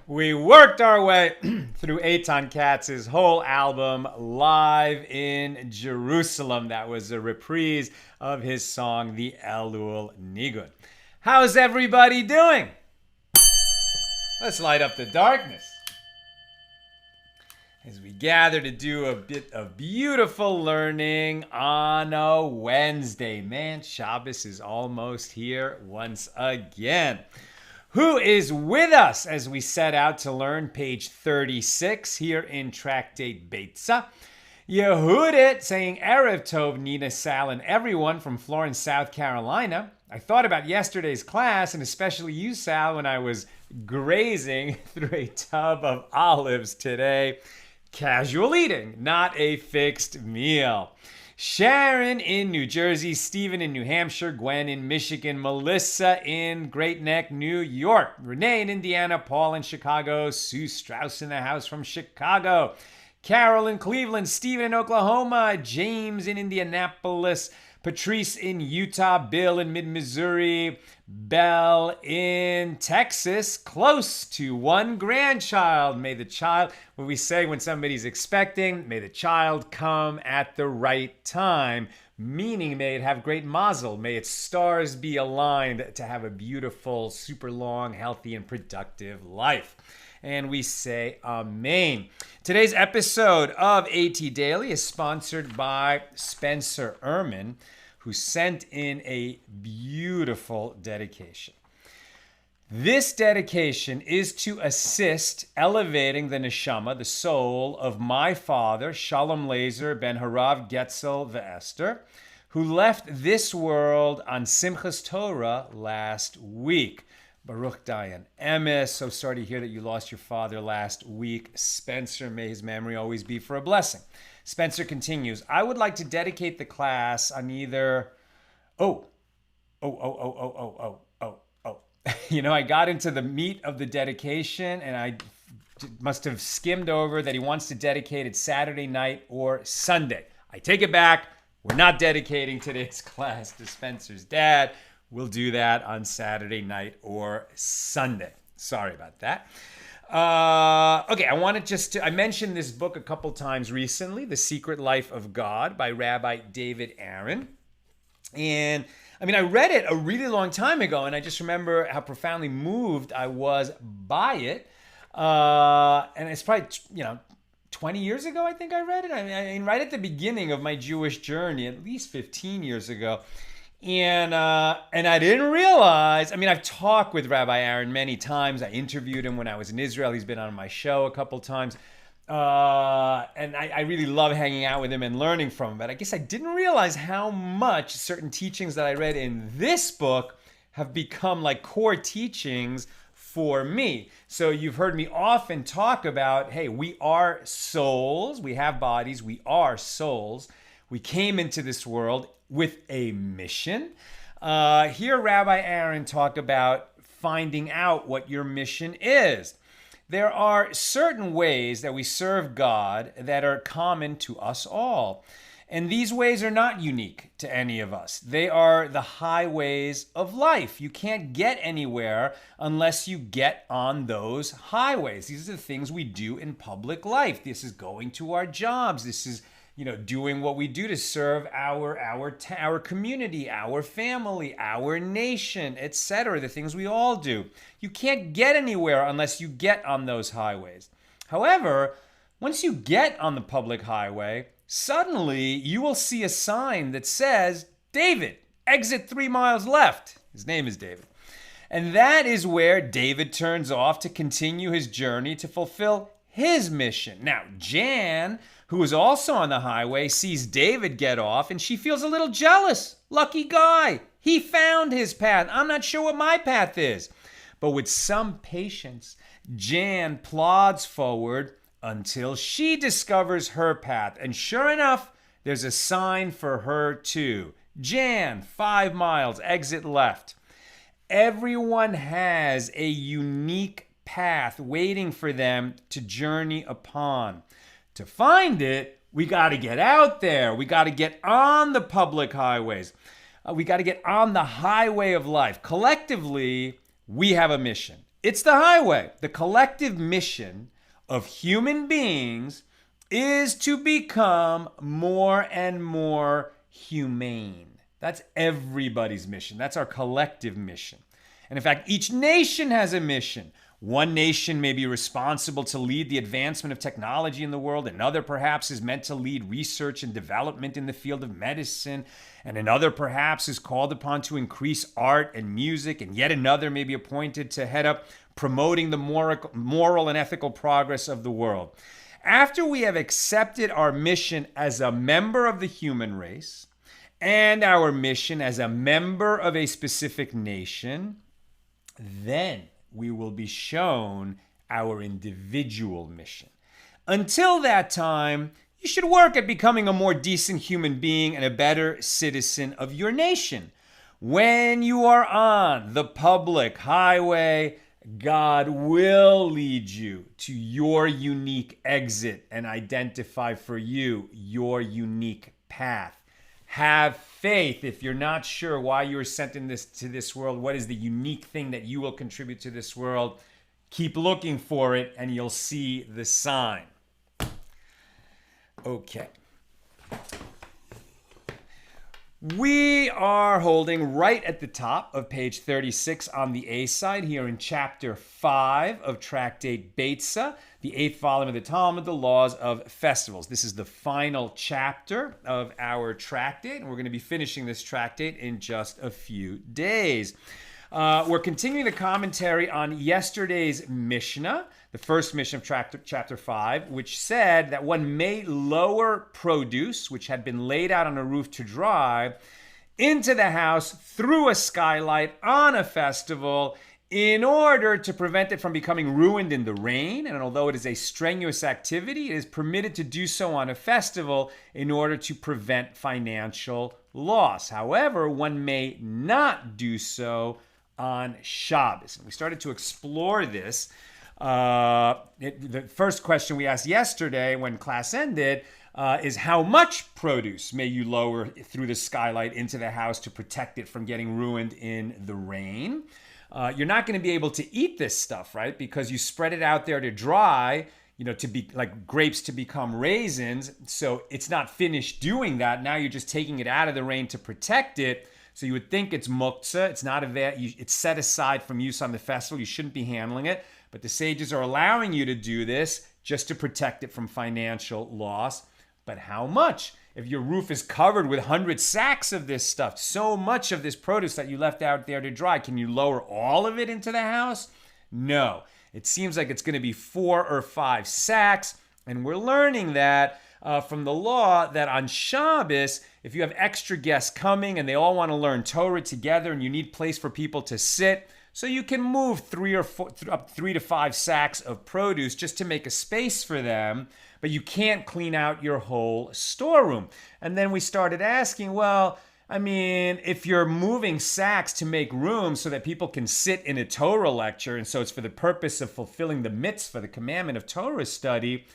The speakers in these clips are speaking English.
We worked our way through Eitan Katz's whole album live in Jerusalem. That was a reprise of his song, The Elul Nigun. How's everybody doing? Let's light up the darkness as we gather to do a bit of beautiful learning on a Wednesday. Man, Shabbos is almost here once again. Who is with us as we set out to learn page 36 here in Tractate Beitzah? Yehudit saying Erev Tov, Nina, Sal, and everyone from Florence, South Carolina. I thought about yesterday's class, and especially you, Sal, when I was grazing through a tub of olives today. Casual eating, not a fixed meal. Sharon in New Jersey, Stephen in New Hampshire, Gwen in Michigan, Melissa in Great Neck, New York, Renee in Indiana, Paul in Chicago, Sue Strauss in the house from Chicago, Carol in Cleveland, Stephen in Oklahoma, James in Indianapolis, Patrice in Utah, Bill in mid-Missouri, Belle in Texas, close to one grandchild. May the child, what we say when somebody's expecting, may the child come at the right time, meaning may it have great mazel, may its stars be aligned to have a beautiful, super long, healthy, and productive life. And we say amen. Today's episode of AT Daily is sponsored by Spencer Ehrman, who sent in a beautiful dedication. This dedication is to assist elevating the neshama, the soul of my father, Shalom Lazer ben Harav Getzel ve'Esther, who left this world on Simchas Torah last week. Baruch Dayan Emes, so sorry to hear that you lost your father last week. Spencer, may his memory always be for a blessing. Spencer continues, I would like to dedicate the class on either, You know, I got into the meat of the dedication and I must have skimmed over that he wants to dedicate it Saturday night or Sunday. I take it back. We're not dedicating today's class to Spencer's dad. We'll do that on Saturday night or Sunday. Sorry about that. Okay, I wanted I mentioned this book a couple times recently, The Secret Life of God by Rabbi David Aaron. And I mean, I read it a really long time ago, and I just remember how profoundly moved I was by it. And it's probably, 20 years ago, I think I read it. I mean, right at the beginning of my Jewish journey, at least 15 years ago. And I didn't realize, I mean, I've talked with Rabbi Aaron many times. I interviewed him when I was in Israel. He's been on my show a couple times. And I really love hanging out with him and learning from him. But I guess I didn't realize how much certain teachings that I read in this book have become like core teachings for me. So you've heard me often talk about, hey, we are souls. We have bodies. We are souls. We came into this world with a mission. Here, Rabbi Aaron talked about finding out what your mission is. There are certain ways that we serve God that are common to us all. And these ways are not unique to any of us. They are the highways of life. You can't get anywhere unless you get on those highways. These are the things we do in public life. This is going to our jobs. This is doing what we do to serve our community, our family, our nation, etc. The things we all do. You can't get anywhere unless you get on those highways. However, once you get on the public highway, suddenly you will see a sign that says, David, exit 3 miles left. His name is David. And that is where David turns off to continue his journey to fulfill his mission. Now, Jan, who is also on the highway, sees David get off and she feels a little jealous. Lucky guy. He found his path. I'm not sure what my path is. But with some patience, Jan plods forward until she discovers her path. And sure enough, there's a sign for her too. Jan, 5 miles, exit left. Everyone has a unique path waiting for them to journey upon. To find it, we got to get out there. We got to get on the public highways. We got to get on the highway of life. Collectively, we have a mission. It's the highway. The collective mission of human beings is to become more and more humane. That's everybody's mission. That's our collective mission. And in fact, each nation has a mission. One nation may be responsible to lead the advancement of technology in the world. Another perhaps is meant to lead research and development in the field of medicine. And another perhaps is called upon to increase art and music. And yet another may be appointed to head up promoting the moral and ethical progress of the world. After we have accepted our mission as a member of the human race and our mission as a member of a specific nation, then we will be shown our individual mission. Until that time, you should work at becoming a more decent human being and a better citizen of your nation. When you are on the public highway, God will lead you to your unique exit and identify for you your unique path. Have faith. If you're not sure why you were sent to this world, what is the unique thing that you will contribute to this world, keep looking for it and you'll see the sign. Okay. We are holding right at the top of page 36 on the A side here in chapter 5 of Tractate Beitzah, the 8th volume of the Talmud, the laws of festivals. This is the final chapter of our tractate, and we're going to be finishing this tractate in just a few days. We're continuing the commentary on yesterday's Mishna, the first Mishna of chapter 5, which said that one may lower produce, which had been laid out on a roof to dry, into the house through a skylight on a festival in order to prevent it from becoming ruined in the rain. And although it is a strenuous activity, it is permitted to do so on a festival in order to prevent financial loss. However, one may not do so on Shabbos. And we started to explore this. The first question we asked yesterday when class ended is how much produce may you lower through the skylight into the house to protect it from getting ruined in the rain? You're not going to be able to eat this stuff, right? Because you spread it out there to dry, to be like grapes to become raisins. So it's not finished doing that. Now you're just taking it out of the rain to protect it. So you would think it's muktzah. It's not it's set aside from use on the festival. You shouldn't be handling it. But the sages are allowing you to do this just to protect it from financial loss. But how much? If your roof is covered with 100 sacks of this stuff, so much of this produce that you left out there to dry, can you lower all of it into the house? No. It seems like it's going to be 4 or 5 sacks. And we're learning that from the law that on Shabbos, if you have extra guests coming and they all want to learn Torah together and you need place for people to sit, so you can move 3 to 5 sacks of produce just to make a space for them, but you can't clean out your whole storeroom. And then we started asking, well, I mean, if you're moving sacks to make room so that people can sit in a Torah lecture, and so it's for the purpose of fulfilling the mitzvah, the commandment of Torah study,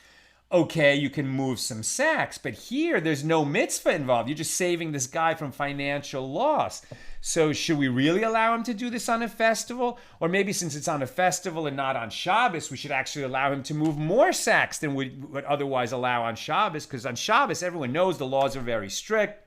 okay, you can move some sacks, but here there's no mitzvah involved. You're just saving this guy from financial loss. So should we really allow him to do this on a festival? Or maybe since it's on a festival and not on Shabbos, we should actually allow him to move more sacks than we would otherwise allow on Shabbos, because on Shabbos, everyone knows the laws are very strict.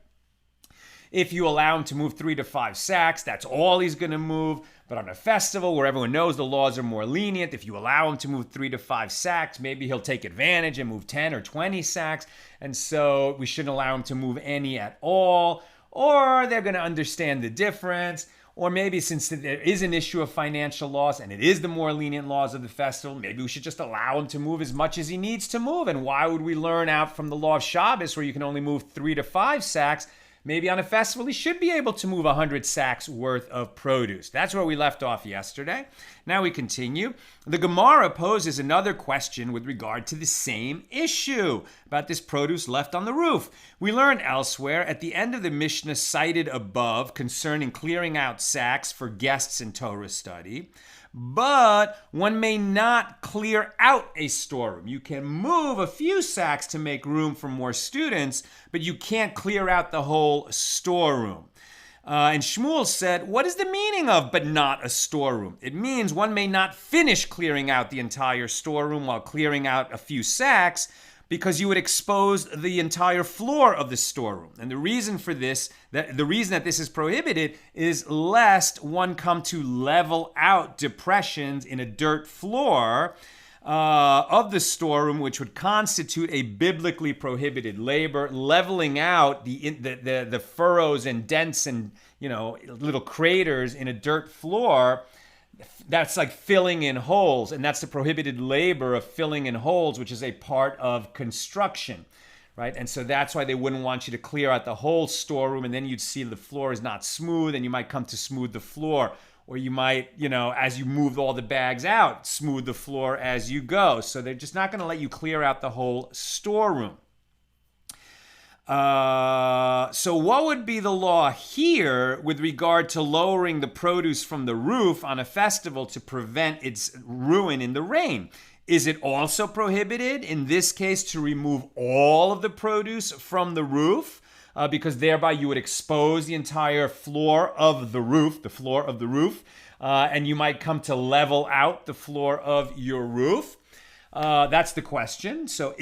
If you allow him to move 3 to 5 sacks, that's all he's going to move. But on a festival where everyone knows the laws are more lenient, if you allow him to move 3 to 5 sacks, maybe he'll take advantage and move 10 or 20 sacks. And so we shouldn't allow him to move any at all. Or they're going to understand the difference. Or maybe since there is an issue of financial loss and it is the more lenient laws of the festival, maybe we should just allow him to move as much as he needs to move. And why would we learn out from the law of Shabbos where you can only move 3 to 5 sacks? Maybe on a festival, he should be able to move 100 sacks worth of produce. That's where we left off yesterday. Now we continue. The Gemara poses another question with regard to the same issue about this produce left on the roof. We learn elsewhere at the end of the Mishna cited above concerning clearing out sacks for guests in Torah study. But one may not clear out a storeroom. You can move a few sacks to make room for more students, but you can't clear out the whole storeroom. And Shmuel said, what is the meaning of but not a storeroom? It means one may not finish clearing out the entire storeroom while clearing out a few sacks, because you would expose the entire floor of the storeroom. And the reason for this, the reason that this is prohibited is lest one come to level out depressions in a dirt floor of the storeroom, which would constitute a biblically prohibited labor, leveling out the furrows and dents and little craters in a dirt floor. That's like filling in holes, and that's the prohibited labor of filling in holes, which is a part of construction, right? And so that's why they wouldn't want you to clear out the whole storeroom, and then you'd see the floor is not smooth, and you might come to smooth the floor, or you might, as you move all the bags out, smooth the floor as you go. So they're just not going to let you clear out the whole storeroom. So what would be the law here with regard to lowering the produce from the roof on a festival to prevent its ruin in the rain? Is it also prohibited in this case to remove all of the produce from the roof? Because thereby you would expose the entire floor of the roof, and you might come to level out the floor of your roof. That's the question. So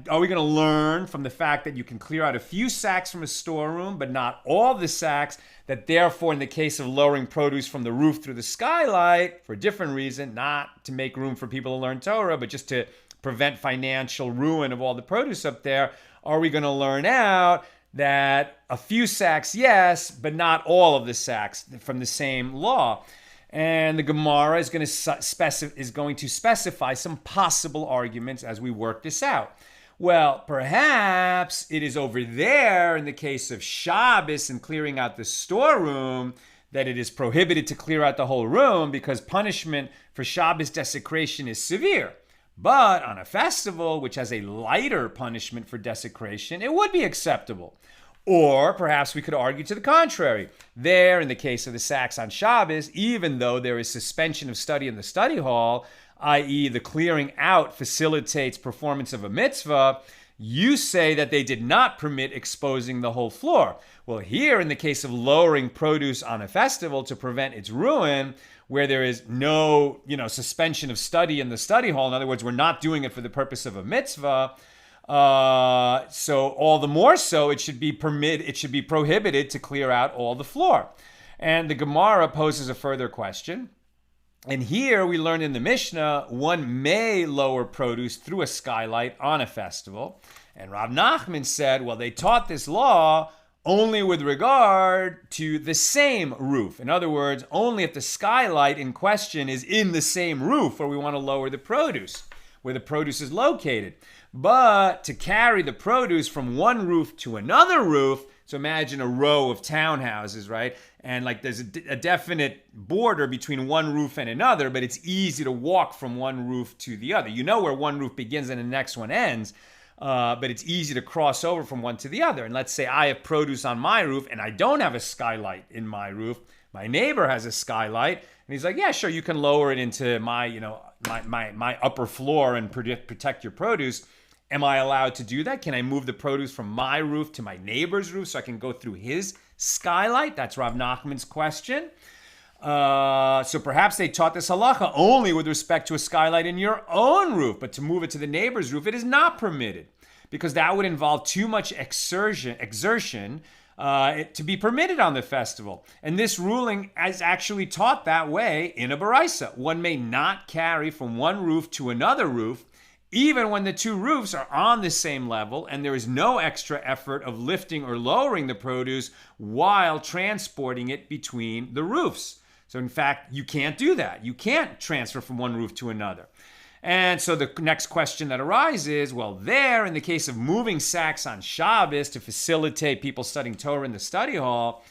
are we going to learn from the fact that you can clear out a few sacks from a storeroom, but not all the sacks, that therefore in the case of lowering produce from the roof through the skylight, for a different reason, not to make room for people to learn Torah, but just to prevent financial ruin of all the produce up there, are we going to learn out that a few sacks, yes, but not all of the sacks from the same law? And the Gemara is going to specify some possible arguments as we work this out. Well, perhaps it is over there in the case of Shabbos and clearing out the storeroom that it is prohibited to clear out the whole room because punishment for Shabbos desecration is severe. But on a festival, which has a lighter punishment for desecration, it would be acceptable. Or perhaps we could argue to the contrary. There, in the case of the sacks on Shabbos, even though there is suspension of study in the study hall, i.e. the clearing out facilitates performance of a mitzvah, you say that they did not permit exposing the whole floor. Well, here, in the case of lowering produce on a festival to prevent its ruin, where there is no, suspension of study in the study hall, in other words, we're not doing it for the purpose of a mitzvah, so all the more so it should be prohibited to clear out all the floor. And the Gemara poses a further question. And here we learn in the Mishnah, one may lower produce through a skylight on a festival. And Rav Nachman said, well, they taught this law only with regard to the same roof. In other words, only if the skylight in question is in the same roof where we want to lower the produce, where the produce is located. But to carry the produce from one roof to another roof, so imagine a row of townhouses, right? And there's a definite border between one roof and another, but it's easy to walk from one roof to the other. You know where one roof begins and the next one ends, but it's easy to cross over from one to the other. And let's say I have produce on my roof and I don't have a skylight in my roof. My neighbor has a skylight, and he's like, yeah, sure, you can lower it into my upper floor and protect your produce. Am I allowed to do that? Can I move the produce from my roof to my neighbor's roof so I can go through his skylight? That's Rav Nachman's question. So perhaps they taught this halacha only with respect to a skylight in your own roof, but to move it to the neighbor's roof, it is not permitted because that would involve too much exertion to be permitted on the festival. And this ruling is actually taught that way in a Beitzah. One may not carry from one roof to another roof even when the two roofs are on the same level and there is no extra effort of lifting or lowering the produce while transporting it between the roofs. So in fact, you can't do that. You can't transfer from one roof to another. And so the next question that arises, well, there, in the case of moving sacks on Shabbos to facilitate people studying Torah in the study hall,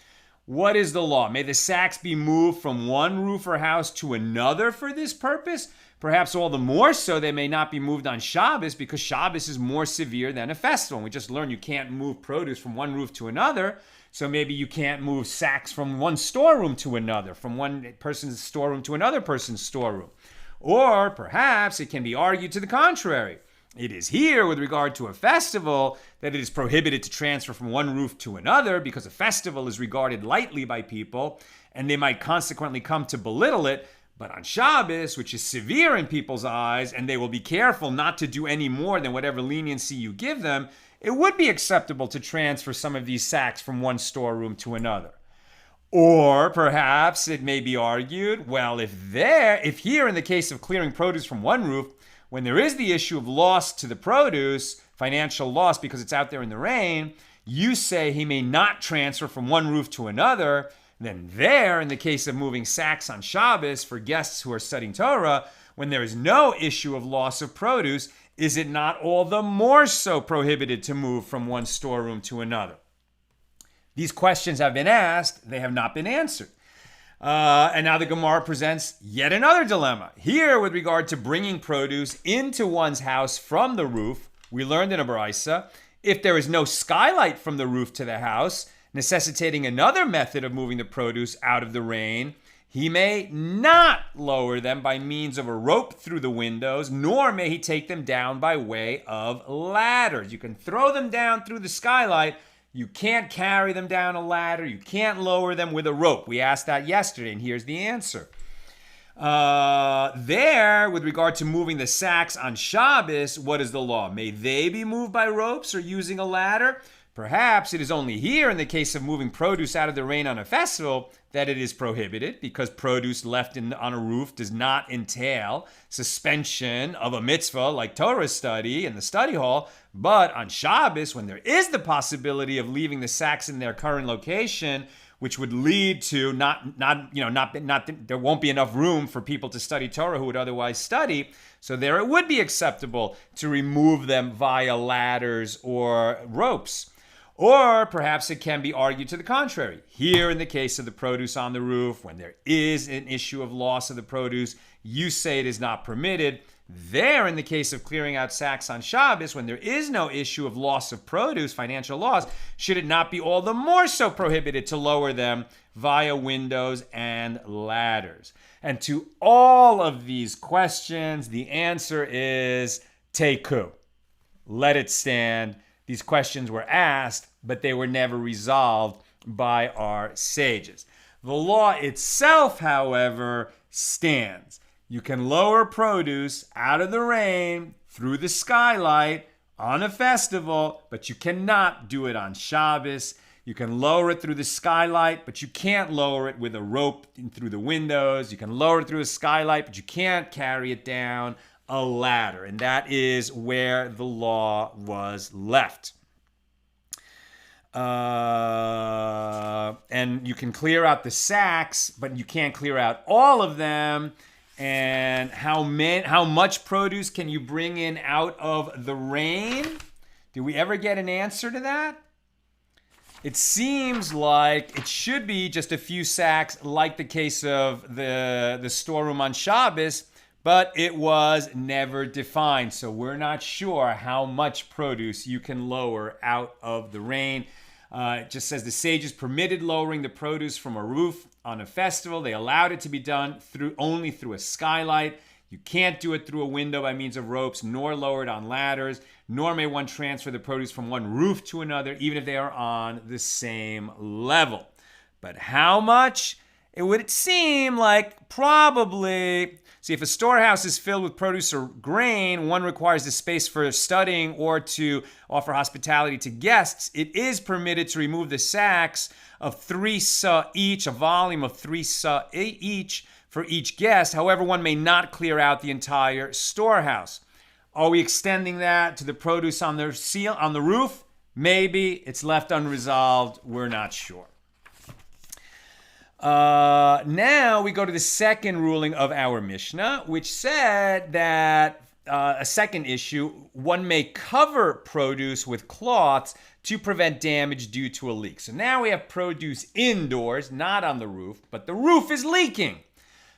what is the law? May the sacks be moved from one roof or house to another for this purpose? Perhaps all the more so they may not be moved on Shabbos because Shabbos is more severe than a festival. And we just learned you can't move produce from one roof to another. So maybe you can't move sacks from one storeroom to another, from one person's storeroom to another person's storeroom. Or perhaps it can be argued to the contrary. It is here with regard to a festival that it is prohibited to transfer from one roof to another because a festival is regarded lightly by people and they might consequently come to belittle it. But on Shabbos, which is severe in people's eyes, and they will be careful not to do any more than whatever leniency you give them, it would be acceptable to transfer some of these sacks from one storeroom to another. Or perhaps it may be argued, well, if here in the case of clearing produce from one roof, when there is the issue of loss to the produce, financial loss because it's out there in the rain, you say he may not transfer from one roof to another, then there, in the case of moving sacks on Shabbos for guests who are studying Torah, when there is no issue of loss of produce, is it not all the more so prohibited to move from one storeroom to another? These questions have been asked, they have not been answered. And now the Gemara presents yet another dilemma. Here, with regard to bringing produce into one's house from the roof, we learned in a Beitzah, if there is no skylight from the roof to the house, necessitating another method of moving the produce out of the rain, he may not lower them by means of a rope through the windows, nor may he take them down by way of ladders. You can throw them down through the skylight. You can't carry them down a ladder. You can't lower them with a rope. We asked that yesterday, and here's the answer. There, with regard to moving the sacks on Shabbos, what is the law? May they be moved by ropes or using a ladder? Perhaps it is only here in the case of moving produce out of the rain on a festival that it is prohibited because produce left on a roof does not entail suspension of a mitzvah like Torah study in the study hall. But on Shabbos, when there is the possibility of leaving the sacks in their current location, which would lead to there won't be enough room for people to study Torah who would otherwise study. So there it would be acceptable to remove them via ladders or ropes. Or perhaps it can be argued to the contrary. Here in the case of the produce on the roof, when there is an issue of loss of the produce, you say it is not permitted. There, in the case of clearing out sacks on Shabbos, when there is no issue of loss of produce, financial loss, should it not be all the more so prohibited to lower them via windows and ladders? And to all of these questions, the answer is teku. Let it stand. These questions were asked, but they were never resolved by our sages. The law itself, however, stands. You can lower produce out of the rain through the skylight on a festival, but you cannot do it on Shabbos. You can lower it through the skylight, but you can't lower it with a rope through the windows. You can lower it through a skylight, but you can't carry it down a ladder. And that is where the law was left. And you can clear out the sacks, but you can't clear out all of them. And how much produce can you bring in out of the rain? Did we ever get an answer to that? It seems like it should be just a few sacks, like the case of the storeroom on Shabbos, but it was never defined. So we're not sure how much produce you can lower out of the rain. It just says the sages permitted lowering the produce from a roof on a festival. They allowed it to be done only through a skylight. You can't do it through a window by means of ropes, nor lower it on ladders, nor may one transfer the produce from one roof to another, even if they are on the same level. But how much? It would seem like probably... See, if a storehouse is filled with produce or grain, one requires the space for studying or to offer hospitality to guests. It is permitted to remove the sacks of 3 sa each, a volume of 3 sa each for each guest. However, one may not clear out the entire storehouse. Are we extending that to the produce on the roof? Maybe. It's left unresolved. We're not sure. Now we go to the second ruling of our Mishnah, which said that a second issue, one may cover produce with cloths to prevent damage due to a leak. So now we have produce indoors, not on the roof, but the roof is leaking.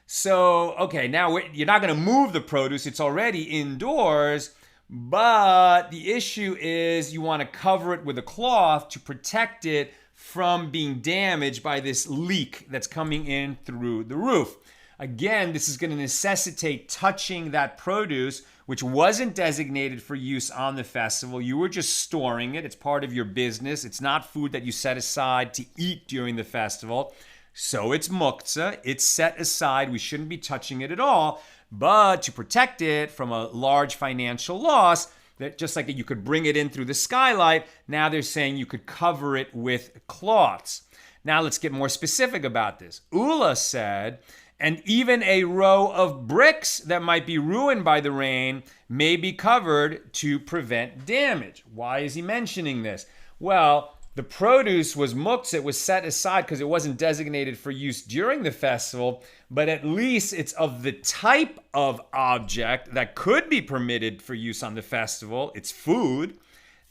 So, okay, now you're not going to move the produce. It's already indoors, but the issue is you want to cover it with a cloth to protect it from being damaged by this leak that's coming in through the roof. Again, this is going to necessitate touching that produce, which wasn't designated for use on the festival. You were just storing it. It's part of your business. It's not food that you set aside to eat during the festival. So it's muktzah. It's set aside. We shouldn't be touching it at all. But to protect it from a large financial loss, that just like you could bring it in through the skylight, now they're saying you could cover it with cloths. Now let's get more specific about this. Ula said, and even a row of bricks that might be ruined by the rain may be covered to prevent damage. Why is he mentioning this? Well, the produce was muktzah. It was set aside because it wasn't designated for use during the festival, but at least it's of the type of object that could be permitted for use on the festival. It's food.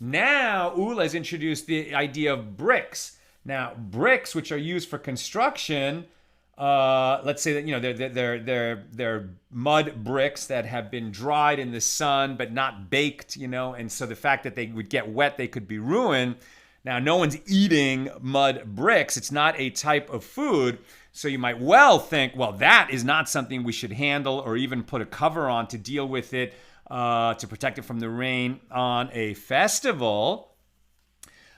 Now, Ula has introduced the idea of bricks. Now, bricks, which are used for construction, let's say that they're mud bricks that have been dried in the sun but not baked, and so the fact that they would get wet, they could be ruined. Now, no one's eating mud bricks. It's not a type of food. So you might well think, well, that is not something we should handle or even put a cover on to deal with it, to protect it from the rain on a festival.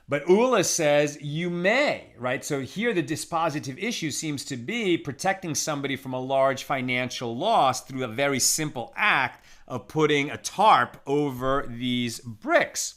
But Ula says you may, right? So here the dispositive issue seems to be protecting somebody from a large financial loss through a very simple act of putting a tarp over these bricks.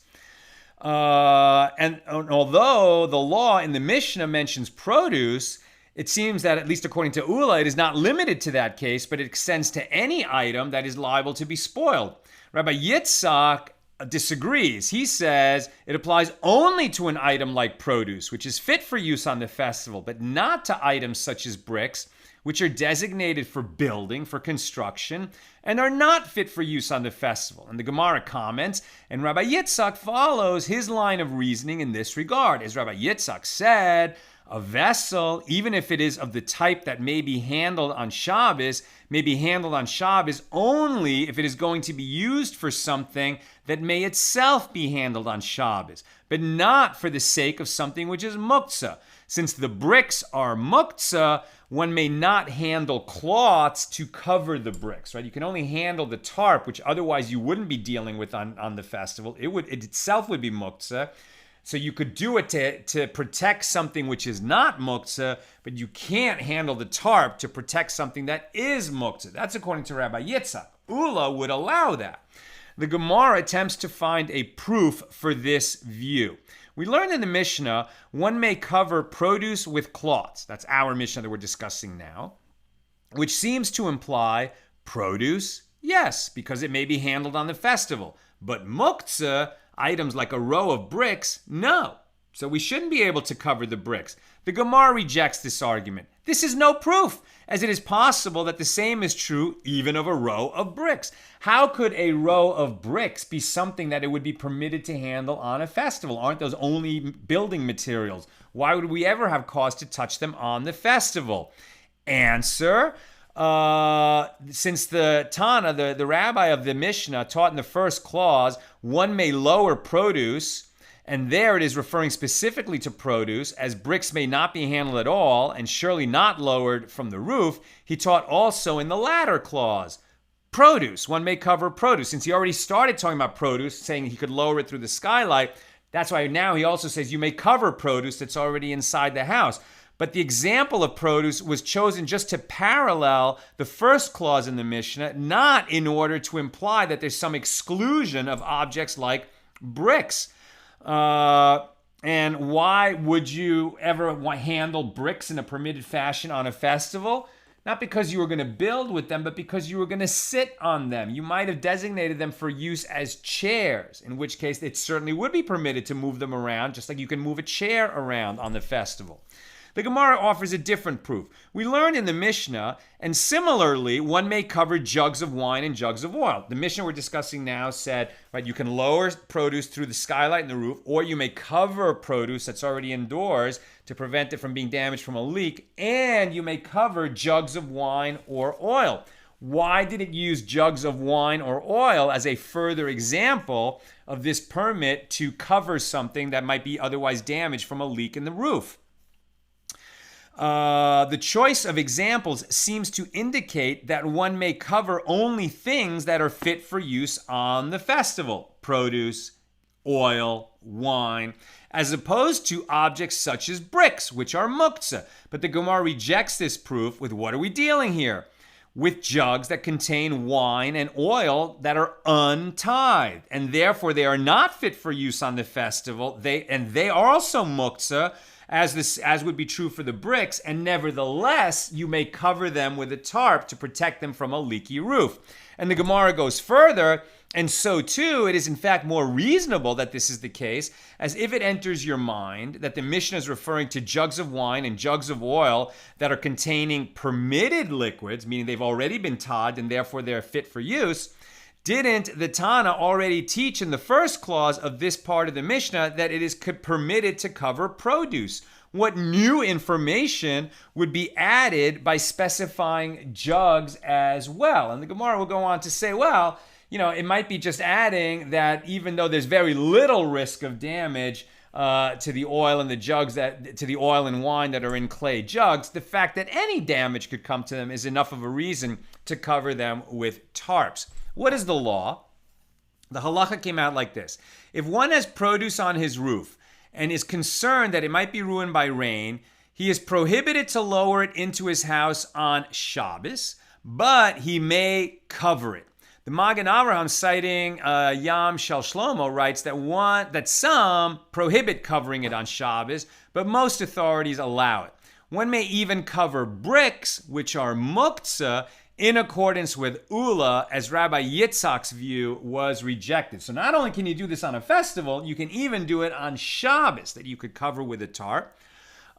And although the law in the Mishna mentions produce, it seems that, at least according to Ula, it is not limited to that case, but it extends to any item that is liable to be spoiled. Rabbi Yitzhak disagrees. He says it applies only to an item like produce, which is fit for use on the festival, but not to items such as bricks, which are designated for building, for construction, and are not fit for use on the festival. And the Gemara comments, and Rabbi Yitzhak follows his line of reasoning in this regard. As Rabbi Yitzhak said, a vessel, even if it is of the type that may be handled on Shabbos, may be handled on Shabbos only if it is going to be used for something that may itself be handled on Shabbos, but not for the sake of something which is muktzah. Since the bricks are muktzah, one may not handle cloths to cover the bricks, right? You can only handle the tarp, which otherwise you wouldn't be dealing with on the festival. It itself would be muktzah. So you could do it to protect something which is not muktzah, but you can't handle the tarp to protect something that is muktzah. That's according to Rabbi Yitzhak. Ula would allow that. The Gemara attempts to find a proof for this view. We learned in the Mishnah, one may cover produce with cloths. That's our Mishnah that we're discussing now, which seems to imply produce, yes, because it may be handled on the festival. But muktzah, items like a row of bricks, no. So we shouldn't be able to cover the bricks. The Gemara rejects this argument. This is no proof, as it is possible that the same is true even of a row of bricks. How could a row of bricks be something that it would be permitted to handle on a festival? Aren't those only building materials? Why would we ever have cause to touch them on the festival? Answer, since the Tana, the rabbi of the Mishnah, taught in the first clause, one may lower produce, and there it is referring specifically to produce, as bricks may not be handled at all, and surely not lowered from the roof. He taught also in the latter clause, produce, one may cover produce. Since he already started talking about produce, saying he could lower it through the skylight, that's why now he also says you may cover produce that's already inside the house. But the example of produce was chosen just to parallel the first clause in the Mishnah, not in order to imply that there's some exclusion of objects like bricks. And why would you ever handle bricks in a permitted fashion on a festival? not because you were going to build with them, but because you were going to sit on them. You might have designated them for use as chairs, in which case it certainly would be permitted to move them around, just like you can move a chair around on the festival. The Gemara offers a different proof. We learn in the Mishna, and similarly, one may cover jugs of wine and jugs of oil. The Mishna we're discussing now said, right, you can lower produce through the skylight in the roof, or you may cover produce that's already indoors to prevent it from being damaged from a leak, and you may cover jugs of wine or oil. Why did it use jugs of wine or oil as a further example of this permit to cover something that might be otherwise damaged from a leak in the roof? The choice of examples seems to indicate that one may cover only things that are fit for use on the festival: produce, oil, wine, as opposed to objects such as bricks, which are muktzah. But the Gemara rejects this proof with, what are we dealing here? With jugs that contain wine and oil that are untithed, and therefore they are not fit for use on the festival. They are also muktzah, as would be true for the bricks, and nevertheless, you may cover them with a tarp to protect them from a leaky roof. And the Gemara goes further, and so too, it is in fact more reasonable that this is the case, as if it enters your mind that the Mishnah is referring to jugs of wine and jugs of oil that are containing permitted liquids, meaning they've already been tithed and therefore they're fit for use. Didn't the Tana already teach in the first clause of this part of the Mishnah that it is permitted to cover produce? What new information would be added by specifying jugs as well? And the Gemara will go on to say, well, it might be just adding that even though there's very little risk of damage to the oil and the jugs to the oil and wine that are in clay jugs, the fact that any damage could come to them is enough of a reason to cover them with tarps. What is the law? The halacha came out like this. If one has produce on his roof and is concerned that it might be ruined by rain, he is prohibited to lower it into his house on Shabbos, but he may cover it. The Magen Avraham, citing Yam Shel Shlomo, writes that some prohibit covering it on Shabbos, but most authorities allow it. One may even cover bricks, which are muktzah, in accordance with Ula, as Rabbi Yitzhak's view was rejected. So not only can you do this on a festival, you can even do it on Shabbos, that you could cover with a tarp.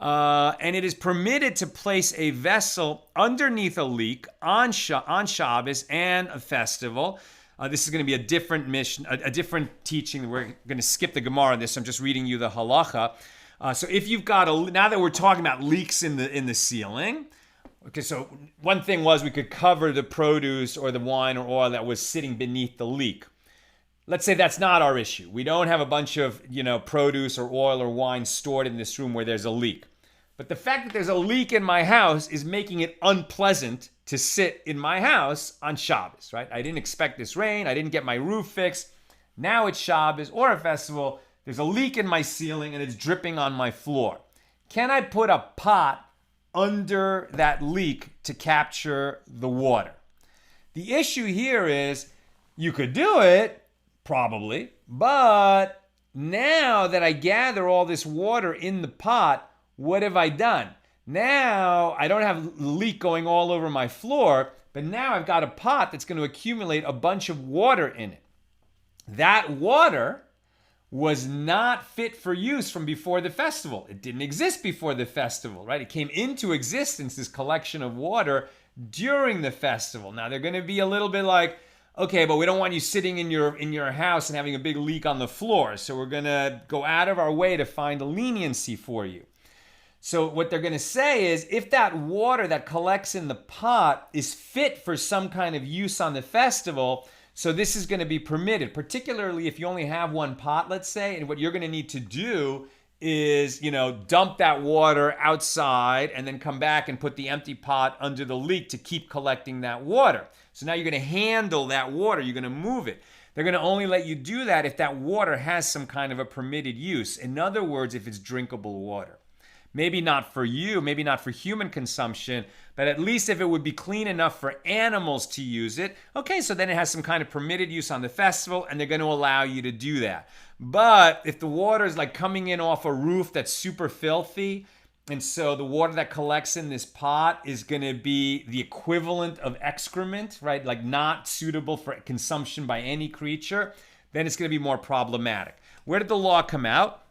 And it is permitted to place a vessel underneath a leak on Shabbos and a festival. This is going to be a different mission, a different teaching. We're going to skip the Gemara on this. So I'm just reading you the halacha. So if you've got now that we're talking about leaks in the ceiling. Okay, so one thing was we could cover the produce or the wine or oil that was sitting beneath the leak. Let's say that's not our issue. We don't have a bunch of, produce or oil or wine stored in this room where there's a leak. But the fact that there's a leak in my house is making it unpleasant to sit in my house on Shabbos, right? I didn't expect this rain. I didn't get my roof fixed. Now it's Shabbos or a festival. There's a leak in my ceiling and it's dripping on my floor. Can I put a pot under that leak to capture the water? The issue here is you could do it, probably, but now that I gather all this water in the pot, what have I done? Now I don't have leak going all over my floor, but now I've got a pot that's going to accumulate a bunch of water in it. That water was not fit for use from before the festival. It didn't exist before the festival, right? It came into existence, this collection of water, during the festival. Now they're going to be a little bit like, okay, but we don't want you sitting in your house and having a big leak on the floor. So we're going to go out of our way to find a leniency for you. So what they're going to say is, if that water that collects in the pot is fit for some kind of use on the festival, so this is going to be permitted, particularly if you only have one pot, let's say, and what you're going to need to do is, dump that water outside and then come back and put the empty pot under the leak to keep collecting that water. So now you're going to handle that water. You're going to move it. They're going to only let you do that if that water has some kind of a permitted use. In other words, if it's drinkable water. Maybe not for you, maybe not for human consumption, but at least if it would be clean enough for animals to use it, okay, so then it has some kind of permitted use on the festival, and they're going to allow you to do that. But if the water is like coming in off a roof that's super filthy, And so the water that collects in this pot is going to be the equivalent of excrement, right? Like not suitable for consumption by any creature. Then it's going to be more problematic. Where did the law come out?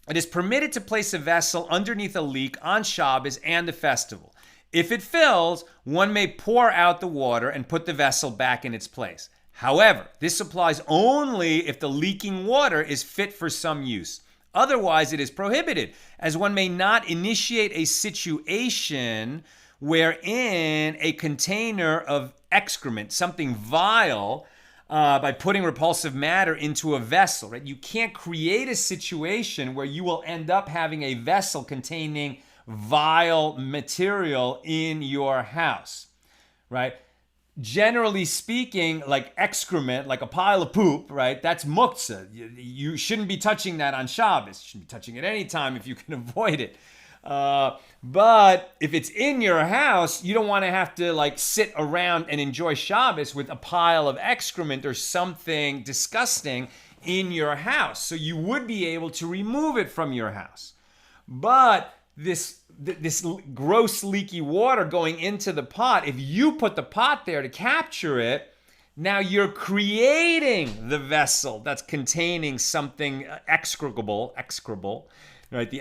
It is permitted to place a vessel underneath a leak on Shabbos and the festival. If it fills, one may pour out the water and put the vessel back in its place. However, this applies only if the leaking water is fit for some use. Otherwise, it is prohibited, as one may not initiate a situation wherein a container of excrement, something vile, by putting repulsive matter into a vessel, right? You can't create a situation where you will end up having a vessel containing vile material in your house, right? Generally speaking, like excrement, like a pile of poop, right? That's muktzah. You shouldn't be touching that on Shabbos. You shouldn't be touching it anytime if you can avoid it. But if it's in your house, you don't want to have to like sit around and enjoy Shabbos with a pile of excrement or something disgusting in your house. So you would be able to remove it from your house. But this gross leaky water going into the pot, if you put the pot there to capture it, now you're creating the vessel that's containing something execrable, right?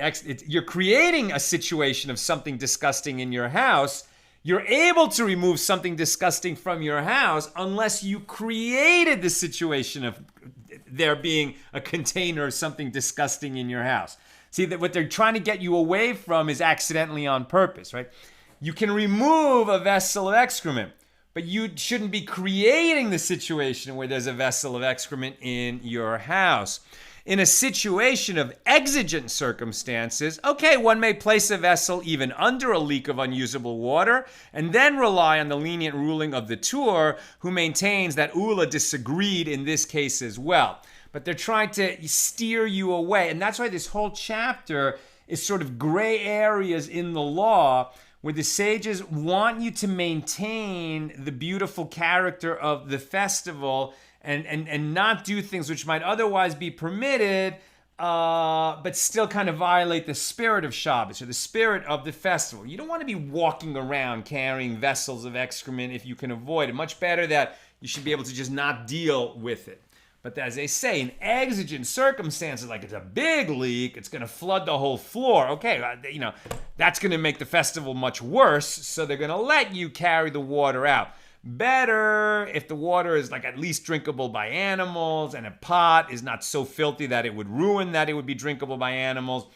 You're creating a situation of something disgusting in your house. You're able to remove something disgusting from your house unless you created the situation of there being a container of something disgusting in your house. See, that what they're trying to get you away from is accidentally on purpose, right? You can remove a vessel of excrement, but you shouldn't be creating the situation where there's a vessel of excrement in your house. In a situation of exigent circumstances, okay, one may place a vessel even under a leak of unusable water and then rely on the lenient ruling of the Torah, who maintains that Ula disagreed in this case as well. But they're trying to steer you away. And that's why this whole chapter is sort of gray areas in the law, where the sages want you to maintain the beautiful character of the festival and not do things which might otherwise be permitted, but still kind of violate the spirit of Shabbos or the spirit of the festival. You don't want to be walking around carrying vessels of excrement if you can avoid it. Much better that you should be able to just not deal with it. But as they say, in exigent circumstances, like it's a big leak, it's going to flood the whole floor. Okay, that's going to make the festival much worse, so they're going to let you carry the water out. Better if the water is like at least drinkable by animals, and a pot is not so filthy that it would ruin that it would be drinkable by animals.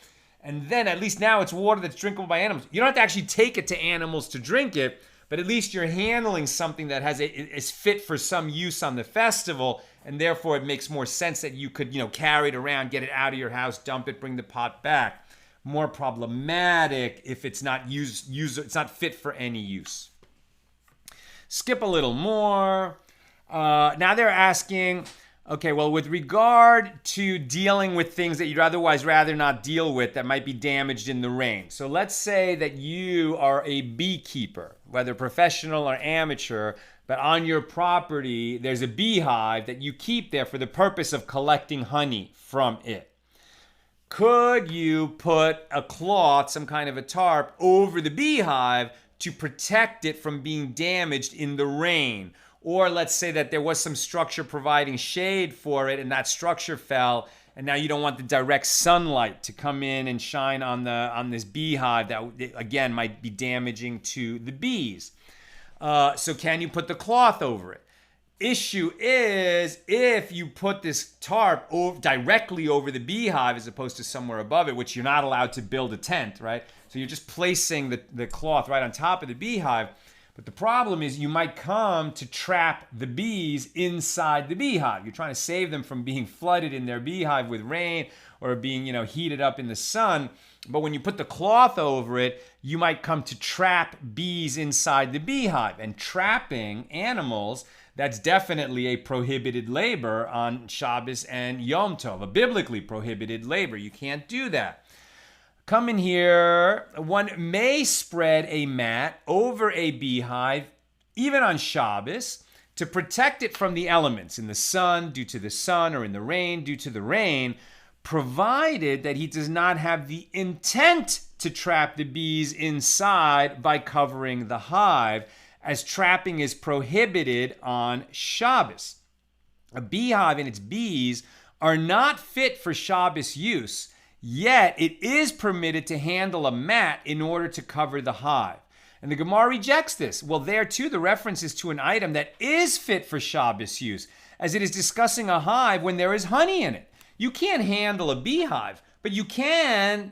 And then at least now it's water that's drinkable by animals. You don't have to actually take it to animals to drink it, but at least you're handling something that is fit for some use on the festival, and therefore it makes more sense that you could, carry it around, get it out of your house, dump it, bring the pot back. More problematic if it's not it's not fit for any use. Skip a little more. Now they're asking, okay, well, with regard to dealing with things that you'd otherwise rather not deal with that might be damaged in the rain. So let's say that you are a beekeeper, whether professional or amateur, but on your property, there's a beehive that you keep there for the purpose of collecting honey from it. Could you put a cloth, some kind of a tarp, over the beehive to protect it from being damaged in the rain? Or let's say that there was some structure providing shade for it and that structure fell, and now you don't want the direct sunlight to come in and shine on this beehive that, again, might be damaging to the bees. So can you put the cloth over it? Issue is, if you put this tarp directly over the beehive as opposed to somewhere above it, which you're not allowed to build a tent, right? So you're just placing the cloth right on top of the beehive. But the problem is you might come to trap the bees inside the beehive. You're trying to save them from being flooded in their beehive with rain or being, heated up in the sun. But when you put the cloth over it, you might come to trap bees inside the beehive. And trapping animals, that's definitely a prohibited labor on Shabbos and Yom Tov, a biblically prohibited labor. You can't do that. Come in here, one may spread a mat over a beehive, even on Shabbos, to protect it from the elements, in the sun, due to the sun, or in the rain, due to the rain, provided that he does not have the intent to trap the bees inside by covering the hive, as trapping is prohibited on Shabbos. A beehive and its bees are not fit for Shabbos use, yet it is permitted to handle a mat in order to cover the hive. And the Gemara rejects this. Well, there too, the reference is to an item that is fit for Shabbos use, as it is discussing a hive when there is honey in it. You can't handle a beehive, but you can,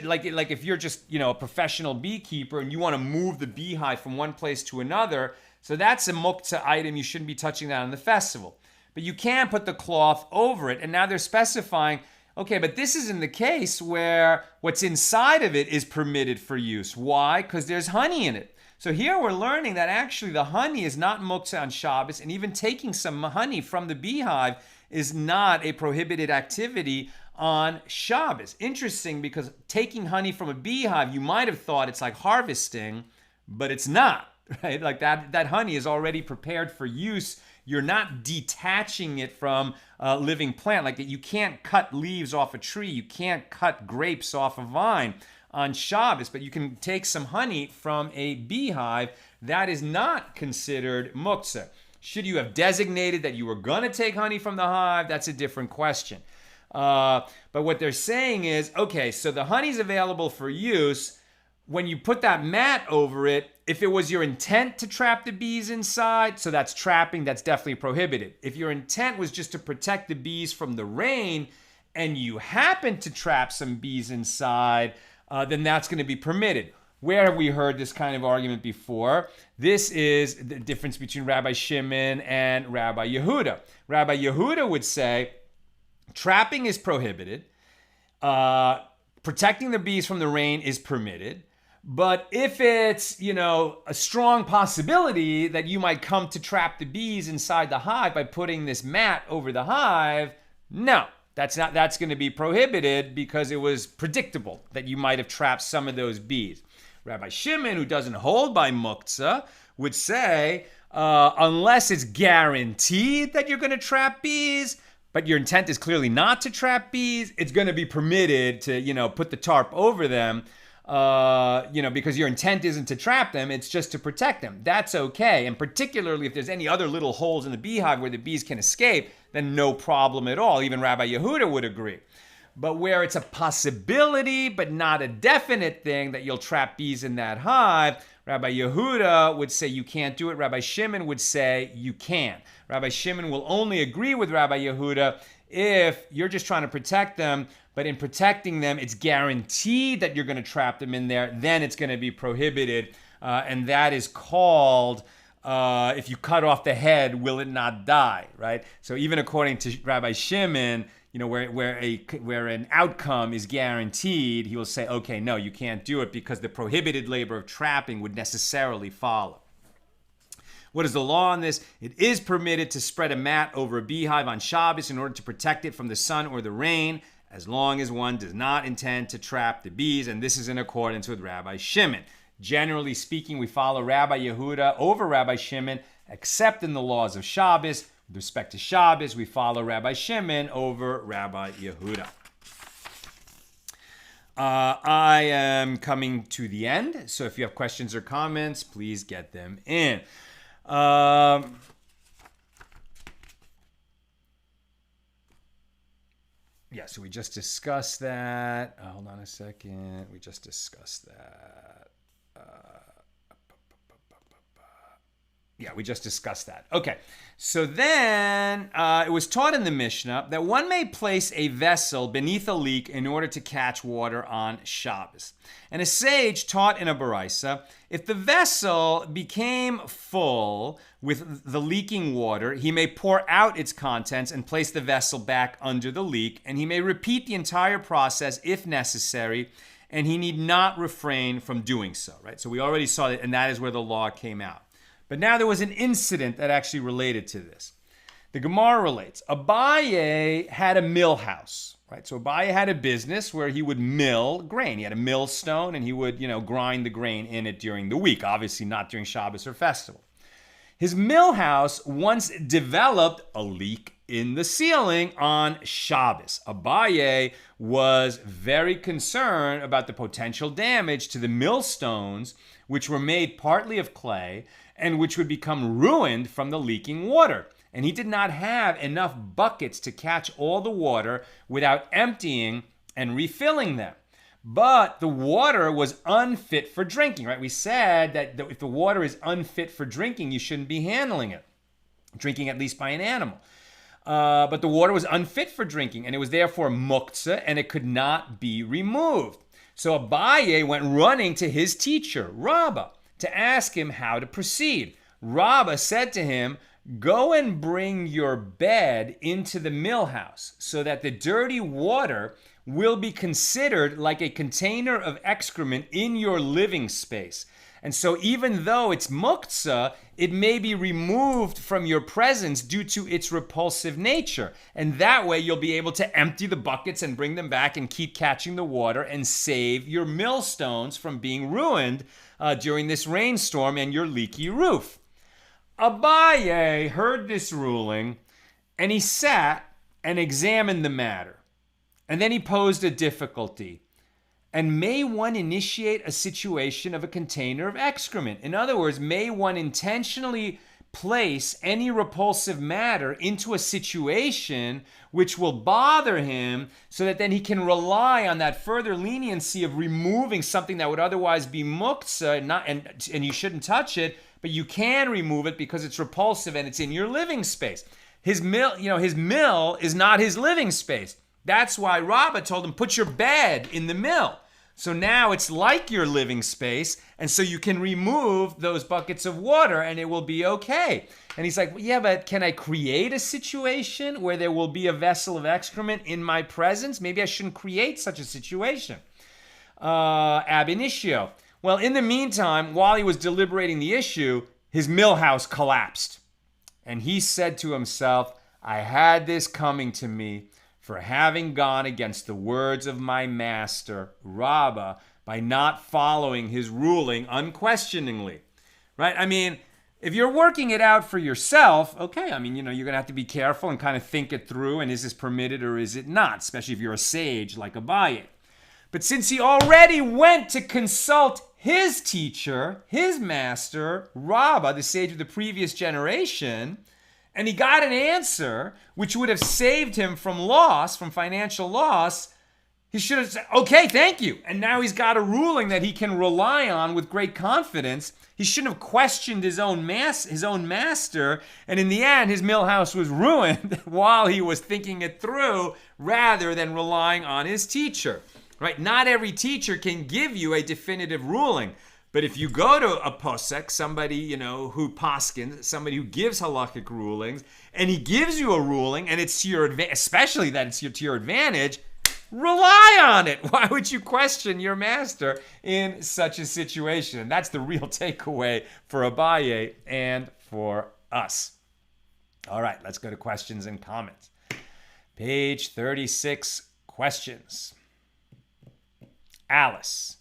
like if you're just, a professional beekeeper and you want to move the beehive from one place to another, so that's a muktzah item. You shouldn't be touching that on the festival. But you can put the cloth over it, and now they're specifying, okay, but this isn't the case where what's inside of it is permitted for use. Why? Because there's honey in it. So here we're learning that actually the honey is not muktzah on Shabbos, and even taking some honey from the beehive is not a prohibited activity on Shabbos. Interesting, because taking honey from a beehive, you might have thought it's like harvesting, but it's not, right? Like that honey is already prepared for use. You're not detaching it from a living plant. Like you can't cut leaves off a tree. You can't cut grapes off a vine on Shabbos, but you can take some honey from a beehive. That is not considered muktzah. Should you have designated that you were going to take honey from the hive? That's a different question. But what they're saying is, okay, so the honey's available for use. When you put that mat over it, if it was your intent to trap the bees inside, so that's trapping, that's definitely prohibited. If your intent was just to protect the bees from the rain, and you happen to trap some bees inside, then that's going to be permitted. Where have we heard this kind of argument before? This is the difference between Rabbi Shimon and Rabbi Yehuda. Rabbi Yehuda would say, trapping is prohibited, protecting the bees from the rain is permitted, but if it's, a strong possibility that you might come to trap the bees inside the hive by putting this mat over the hive, no, that's going to be prohibited because it was predictable that you might have trapped some of those bees. Rabbi Shimon, who doesn't hold by muktzah, would say, unless it's guaranteed that you're going to trap bees, but your intent is clearly not to trap bees, it's going to be permitted to, put the tarp over them, because your intent isn't to trap them, it's just to protect them. That's okay. And particularly if there's any other little holes in the beehive where the bees can escape, then no problem at all. Even Rabbi Yehuda would agree. But where it's a possibility, but not a definite thing that you'll trap bees in that hive, Rabbi Yehuda would say you can't do it. Rabbi Shimon would say you can. Rabbi Shimon will only agree with Rabbi Yehuda if you're just trying to protect them, but in protecting them, it's guaranteed that you're going to trap them in there, then it's going to be prohibited. And that is called, if you cut off the head, will it not die, right? So even according to Rabbi Shimon, where an outcome is guaranteed, he will say, okay, no, you can't do it because the prohibited labor of trapping would necessarily follow. What is the law on this? It is permitted to spread a mat over a beehive on Shabbos in order to protect it from the sun or the rain, as long as one does not intend to trap the bees, and this is in accordance with Rabbi Shimon. Generally speaking, we follow Rabbi Yehuda over Rabbi Shimon, except in the laws of Shabbos. With respect to Shabbos, we follow Rabbi Shimon over Rabbi Yehuda. I am coming to the end, so if you have questions or comments, please get them in. So we just discussed that. Hold on a second. We just discussed that. We just discussed that. Okay. So then it was taught in the Mishna that one may place a vessel beneath a leak in order to catch water on Shabbos. And a sage taught in a Beitzah, if the vessel became full with the leaking water, he may pour out its contents and place the vessel back under the leak, and he may repeat the entire process if necessary, and he need not refrain from doing so, right? So we already saw that, and that is where the law came out. But now there was an incident that actually related to this. The Gemara relates, Abaye had a millhouse, right? So Abaye had a business where he would mill grain. He had a millstone and he would, grind the grain in it during the week, obviously not during Shabbos or festival. His millhouse once developed a leak in the ceiling on Shabbos. Abaye was very concerned about the potential damage to the millstones, which were made partly of clay and which would become ruined from the leaking water. And he did not have enough buckets to catch all the water without emptying and refilling them. But the water was unfit for drinking, right? We said that if the water is unfit for drinking, you shouldn't be handling it, drinking at least by an animal. But the water was unfit for drinking, and it was therefore muktzah, and it could not be removed. So Abaye went running to his teacher, Rabba, to ask him how to proceed. Rabba said to him, "Go and bring your bed into the millhouse so that the dirty water will be considered like a container of excrement in your living space. And so even though it's muktzah, it may be removed from your presence due to its repulsive nature. And that way you'll be able to empty the buckets and bring them back and keep catching the water and save your millstones from being ruined during this rainstorm and your leaky roof." Abaye heard this ruling, and he sat and examined the matter. And then he posed a difficulty. And may one initiate a situation of a container of excrement? In other words, may one intentionally place any repulsive matter into a situation which will bother him so that then he can rely on that further leniency of removing something that would otherwise be muktzah, and you shouldn't touch it, but you can remove it because it's repulsive and it's in your living space. His mill is not his living space. That's why Rabba told him, put your bed in the mill. So now it's like your living space, and so you can remove those buckets of water and it will be okay. And he's like, well, yeah, but can I create a situation where there will be a vessel of excrement in my presence? Maybe I shouldn't create such a situation. Ab initio. Well, in the meantime, while he was deliberating the issue, his millhouse collapsed. And he said to himself, I had this coming to me for having gone against the words of my master, Rabba, by not following his ruling unquestioningly. Right? I mean, if you're working it out for yourself, okay, I mean, you're going to have to be careful and kind of think it through, and is this permitted or is it not, especially if you're a sage like Abaye. But since he already went to consult his teacher, his master, Rabba, the sage of the previous generation, and he got an answer which would have saved him from loss, from financial loss, he should have said, okay, thank you. And now he's got a ruling that he can rely on with great confidence. He shouldn't have questioned his own master. And in the end, his millhouse was ruined while he was thinking it through rather than relying on his teacher. Right? Not every teacher can give you a definitive ruling. But if you go to a posek, somebody, who paskins, somebody who gives halakhic rulings, and he gives you a ruling, and it's to your advantage, especially that it's to your advantage, rely on it. Why would you question your master in such a situation? And that's the real takeaway for Abaye and for us. All right, let's go to questions and comments. Page 36, questions. Alice.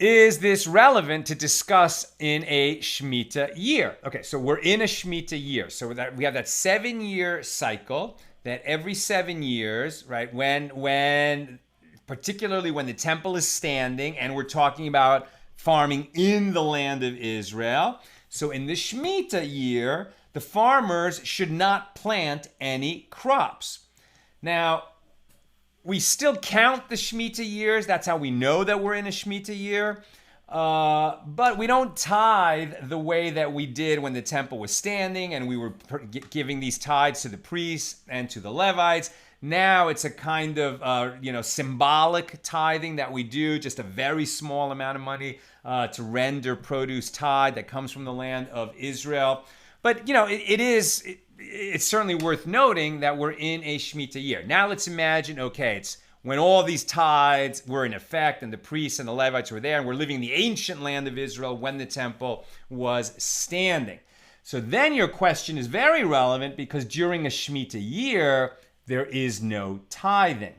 Is this relevant to discuss in a Shemitah year? Okay, so we're in a Shemitah year. So that we have that 7-year cycle that every 7 years, right, when particularly when the temple is standing and we're talking about farming in the land of Israel. So in the Shemitah year, the farmers should not plant any crops. Now, we still count the Shemitah years. That's how we know that we're in a Shemitah year. But we don't tithe the way that we did when the temple was standing and we were giving these tithes to the priests and to the Levites. Now it's a kind of, symbolic tithing that we do, just a very small amount of money to render produce tithe that comes from the land of Israel. But, it's certainly worth noting that we're in a Shemitah year. Now let's imagine, okay, it's when all these tithes were in effect and the priests and the Levites were there and we're living in the ancient land of Israel when the temple was standing. So then your question is very relevant because during a Shemitah year, there is no tithing.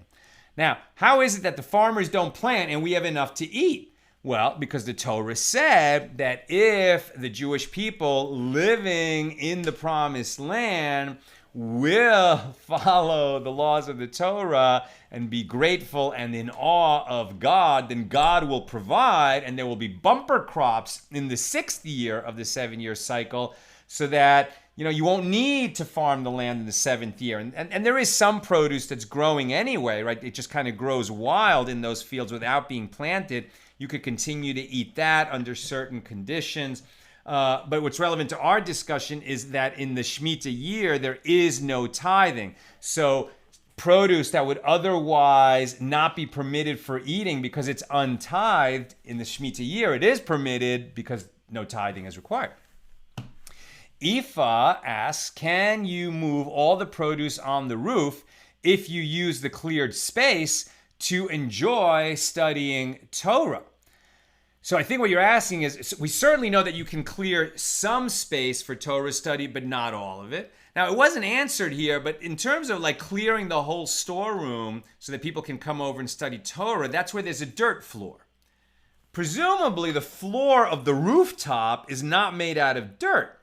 Now, how is it that the farmers don't plant and we have enough to eat? Well, because the Torah said that if the Jewish people living in the promised land will follow the laws of the Torah and be grateful and in awe of God, then God will provide, and there will be bumper crops in the 6th year of the 7-year cycle, so that you won't need to farm the land in the 7th year. And there is some produce that's growing anyway, right? It just kind of grows wild in those fields without being planted. You could continue to eat that under certain conditions. But what's relevant to our discussion is that in the Shemitah year, there is no tithing. So produce that would otherwise not be permitted for eating because it's untithed, in the Shemitah year, it is permitted because no tithing is required. Aoife asks, can you move all the produce on the roof if you use the cleared space to enjoy studying Torah? So I think what you're asking is, we certainly know that you can clear some space for Torah study, but not all of it. Now, it wasn't answered here, but in terms of like clearing the whole storeroom so that people can come over and study Torah, that's where there's a dirt floor. Presumably, the floor of the rooftop is not made out of dirt.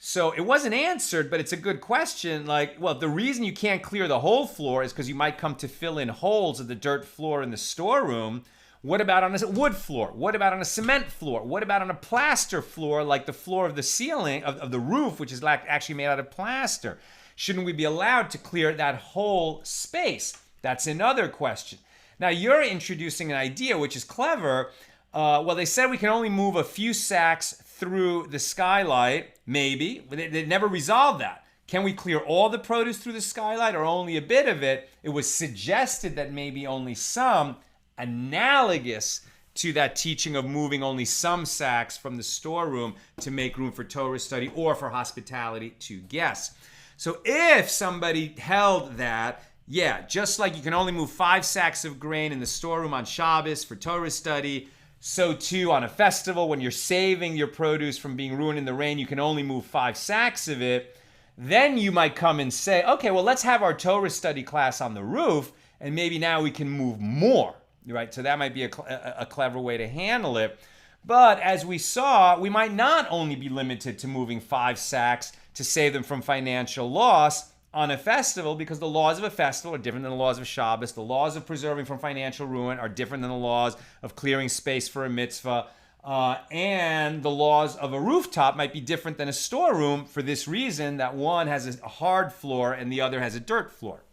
So it wasn't answered, but it's a good question. Like, well, the reason you can't clear the whole floor is because you might come to fill in holes of the dirt floor in the storeroom. What about on a wood floor? What about on a cement floor? What about on a plaster floor, like the floor of the ceiling, of the roof, which is actually made out of plaster? Shouldn't we be allowed to clear that whole space? That's another question. Now, you're introducing an idea, which is clever. Well, they said we can only move a few sacks through the skylight, maybe. They never resolved that. Can we clear all the produce through the skylight or only a bit of it? It was suggested that maybe only some, analogous to that teaching of moving only some sacks from the storeroom to make room for Torah study or for hospitality to guests. So if somebody held that, yeah, just like you can only move 5 sacks of grain in the storeroom on Shabbos for Torah study, so too on a festival, when you're saving your produce from being ruined in the rain, you can only move 5 sacks of it. Then you might come and say, okay, well, let's have our Torah study class on the roof, and maybe now we can move more. Right, so that might be a clever way to handle it. But as we saw, we might not only be limited to moving 5 sacks to save them from financial loss on a festival, because the laws of a festival are different than the laws of Shabbos. The laws of preserving from financial ruin are different than the laws of clearing space for a mitzvah. And the laws of a rooftop might be different than a storeroom for this reason, that one has a hard floor and the other has a dirt floor.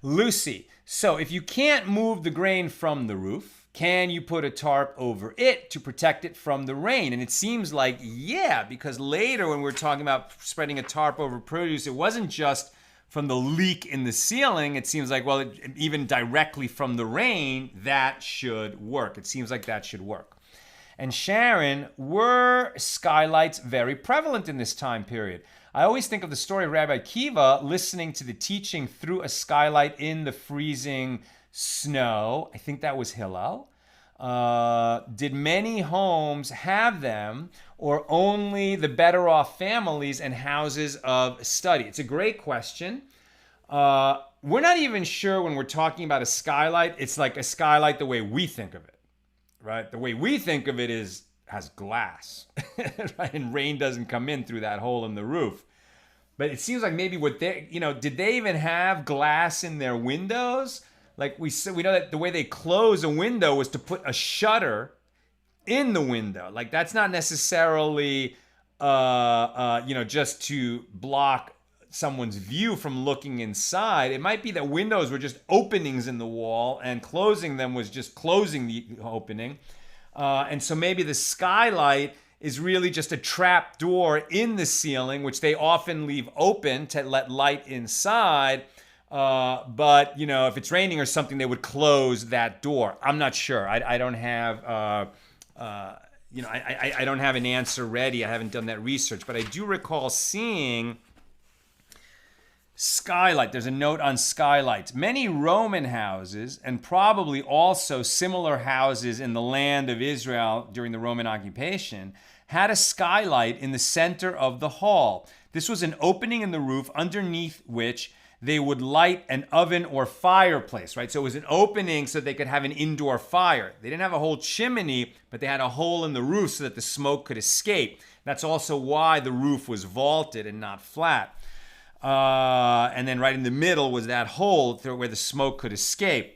Lucy, so if you can't move the grain from the roof, can you put a tarp over it to protect it from the rain? And it seems like, yeah, because later when we're talking about spreading a tarp over produce, it wasn't just from the leak in the ceiling. It seems like, well, even directly from the rain, that should work. It seems like that should work. And Sharon, were skylights very prevalent in this time period? I always think of the story of Rabbi Akiva listening to the teaching through a skylight in the freezing snow. I think that was Hillel. Did many homes have them, or only the better off families and houses of study? It's a great question. We're not even sure when we're talking about a skylight, it's like a skylight the way we think of it, right? The way we think of it has glass, right? And rain doesn't come in through that hole in the roof. But it seems like maybe did they even have glass in their windows? Like we know that the way they close a window was to put a shutter in the window. Like that's not necessarily, just to block someone's view from looking inside. It might be that windows were just openings in the wall and closing them was just closing the opening. And so maybe the skylight is really just a trap door in the ceiling, which they often leave open to let light inside. But if it's raining or something, they would close that door. I'm not sure. I don't have, I don't have an answer ready. I haven't done that research, but I do recall seeing Skylight. There's a note on skylights. Many Roman houses, and probably also similar houses in the land of Israel during the Roman occupation, had a skylight in the center of the hall. This was an opening in the roof underneath which they would light an oven or fireplace, right? So it was an opening so they could have an indoor fire. They didn't have a whole chimney, but they had a hole in the roof so that the smoke could escape. That's also why the roof was vaulted and not flat. And then right in the middle was that hole where the smoke could escape.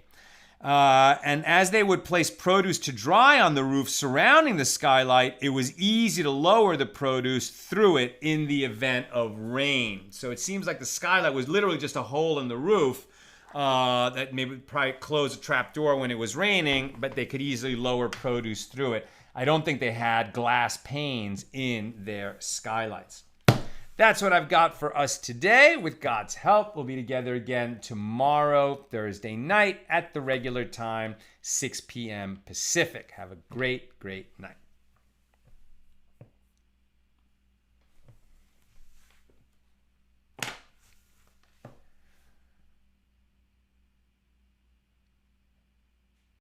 And as they would place produce to dry on the roof surrounding the skylight, it was easy to lower the produce through it in the event of rain. So it seems like the skylight was literally just a hole in the roof that maybe probably close a trap door when it was raining, but they could easily lower produce through it. I don't think they had glass panes in their skylights. That's what I've got for us today. With God's help, we'll be together again tomorrow, Thursday night at the regular time, 6 p.m. Pacific. Have a great, great night.